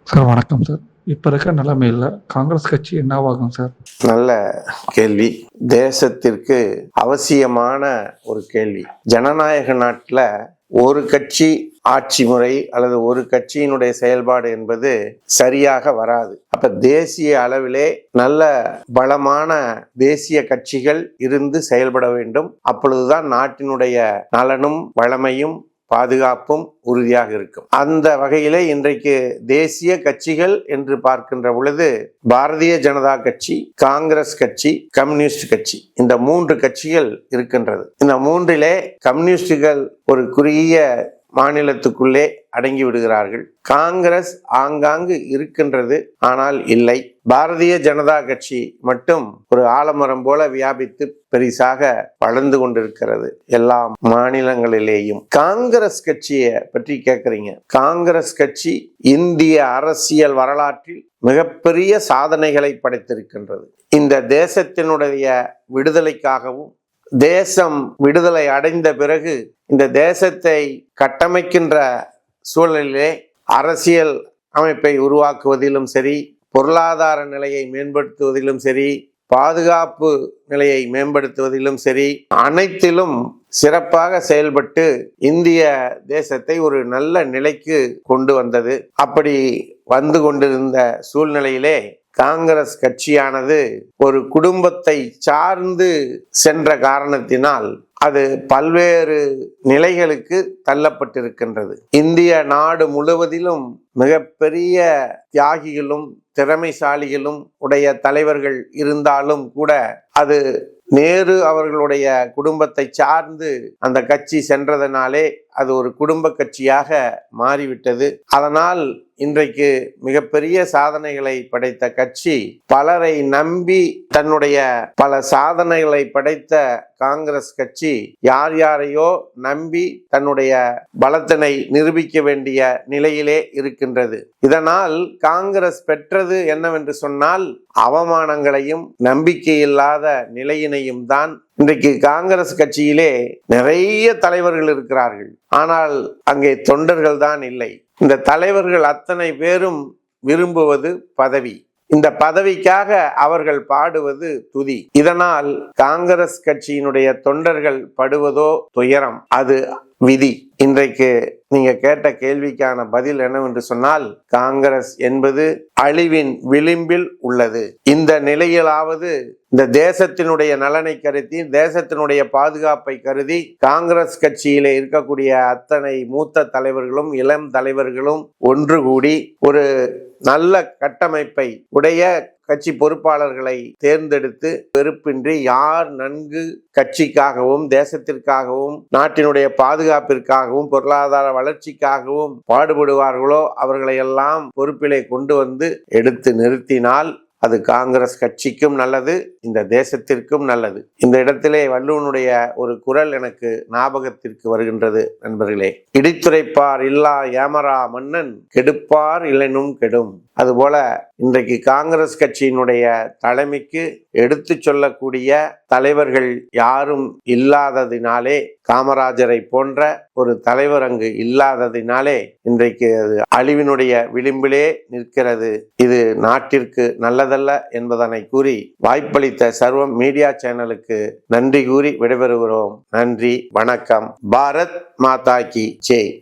Sir வணக்கம் sir. இப்ப இருக்க நிலைமையில காங்கிரஸ் கட்சி என்னவாகும் சார்? நல்ல கேள்வி. தேசத்திற்கு அவசியமான ஒரு கேள்வி. ஜனநாயக நாட்டில் ஒரு கட்சி ஆட்சி முறை அல்லது ஒரு கட்சியினுடைய செயல்பாடு என்பது சரியாக வராது. அப்ப தேசிய அளவிலே நல்ல பலமான தேசிய கட்சிகள் இருந்து செயல்பட வேண்டும். அப்பொழுதுதான் நாட்டினுடைய நலனும் வளமையும் பாதுகாப்பும் உறுதியாக இருக்கும். அந்த வகையிலே இன்றைக்கு தேசிய கட்சிகள் என்று பார்க்கின்ற பொழுது பாரதிய ஜனதா கட்சி, காங்கிரஸ் கட்சி, கம்யூனிஸ்ட் கட்சி, இந்த 3 கட்சிகள் இருக்கின்றது. இந்த 3லே கம்யூனிஸ்டுகள் ஒரு குறுகிய மாநிலத்துக்குள்ளே அடங்கி விடுகிறார்கள். காங்கிரஸ் ஆங்காங்கு இருக்கின்றது, ஆனால் இல்லை. பாரதிய ஜனதா கட்சி மட்டும் ஒரு ஆலமரம் போல வியாபித்து பெரிசாக வளர்ந்து கொண்டிருக்கிறது எல்லா மாநிலங்களிலேயும். காங்கிரஸ் கட்சியை பற்றி கேட்குறீங்க. காங்கிரஸ் கட்சி இந்திய அரசியல் வரலாற்றில் மிகப்பெரிய சாதனைகளை படைத்திருக்கின்றது. இந்த தேசத்தினுடைய விடுதலைக்காகவும் தேசம் விடுதலை அடைந்த பிறகு இந்த தேசத்தை கட்டமைக்கின்ற சூழலிலே அரசியல் அமைப்பை உருவாக்குவதிலும் சரி, பொருளாதார நிலையை மேம்படுத்துவதிலும் சரி, பாதுகாப்பு நிலையை மேம்படுத்துவதிலும் சரி, அனைத்திலும் சிறப்பாக செயல்பட்டு இந்திய தேசத்தை ஒரு நல்ல நிலைக்கு கொண்டு வந்தது. அப்படி வந்து கொண்டிருந்த சூழ்நிலையிலே காங்கிரஸ் கட்சியானது ஒரு குடும்பத்தை சார்ந்து சென்ற காரணத்தினால் அது பல்வேறு நிலைகளுக்கு தள்ளப்பட்டிருக்கின்றது. இந்திய நாடு முழுவதிலும் மிகப்பெரிய தியாகிகளும் திறமைசாலிகளும் உடைய தலைவர்கள் இருந்தாலும் கூட அது நேரு அவர்களுடைய குடும்பத்தை சார்ந்து அந்த கட்சி சென்றதனாலே அது ஒரு குடும்ப கட்சியாக மாறிவிட்டது. அதனால் இன்றைக்கு மிகப்பெரிய சாதனைகளை படைத்த கட்சி பலரை நம்பி தன்னுடைய பல சாதனைகளை படைத்த காங்கிரஸ் கட்சி யார் யாரையோ நம்பி தன்னுடைய பலத்தினை நிரூபிக்க வேண்டிய நிலையிலே இருக்கின்றது. இதனால் காங்கிரஸ் பெற்றது என்னவென்று சொன்னால் அவமானங்களையும் நம்பிக்கையில்லாத நிலையினையும் தான். இன்றைக்கு காங்கிரஸ் கட்சியிலே நிறைய தலைவர்கள் இருக்கிறார்கள், ஆனால் அங்கே தொண்டர்கள் தான் இல்லை. இந்த தலைவர்கள் அத்தனை பேரும் விரும்புவது பதவி. இந்த பதவிக்காக அவர்கள் பாடுவது துதி. இதனால் காங்கிரஸ் கட்சியினுடைய தொண்டர்கள் படுவதோ துயரம், அது விதி. இன்றைக்கு நீங்க கேட்ட கேள்விக்கான பதில் என்னவென்று சொன்னால், காங்கிரஸ் என்பது அழிவின் விளிம்பில் உள்ளது. இந்த நிலையிலாவது இந்த தேசத்தினுடைய நலனை கருதி, தேசத்தினுடைய பாதுகாப்பை கருதி காங்கிரஸ் கட்சியிலே இருக்கக்கூடிய அத்தனை மூத்த தலைவர்களும் இளம் தலைவர்களும் ஒன்று கூடி ஒரு நல்ல கட்டமைப்பை உடைய கட்சி பொறுப்பாளர்களை தேர்ந்தெடுத்து வெறுப்பின்றி யார் நன்கு கட்சிக்காகவும் தேசத்திற்காகவும் நாட்டினுடைய பாதுகாப்பிற்காகவும் பொருளாதார வளர்ச்சிக்காகவும் பாடுபடுவார்களோ அவர்களை எல்லாம் பொறுப்பிலே கொண்டு வந்து எடுத்து நிறுத்தினால் அது காங்கிரஸ் கட்சிக்கும் நல்லது, இந்த தேசத்திற்கும் நல்லது. இந்த இடத்திலே வள்ளுவனுடைய ஒரு குரல் எனக்கு ஞாபகத்திற்கு வருகின்றது நண்பர்களே. இடித்துரைப்பார் இல்லா ஏமரா மன்னன் கெடுப்பார் இல்லைனும் கெடும். அதுபோல இன்றைக்கு காங்கிரஸ் கட்சியினுடைய தலைமைக்கு எடுத்து சொல்லக்கூடிய தலைவர்கள் யாரும் இல்லாததினாலே, காமராஜரை போன்ற ஒரு தலைவர் அங்கு இல்லாததினாலே இன்றைக்கு அது அழிவினுடைய விளிம்பிலே நிற்கிறது. இது நாட்டிற்கு நல்லதல்ல என்பதனை கூறி வாய்ப்பளித்த சர்வம் மீடியா சேனலுக்கு நன்றி கூறி விடைபெறுகிறோம். நன்றி, வணக்கம். பாரத் மாதா கி ஜெய்.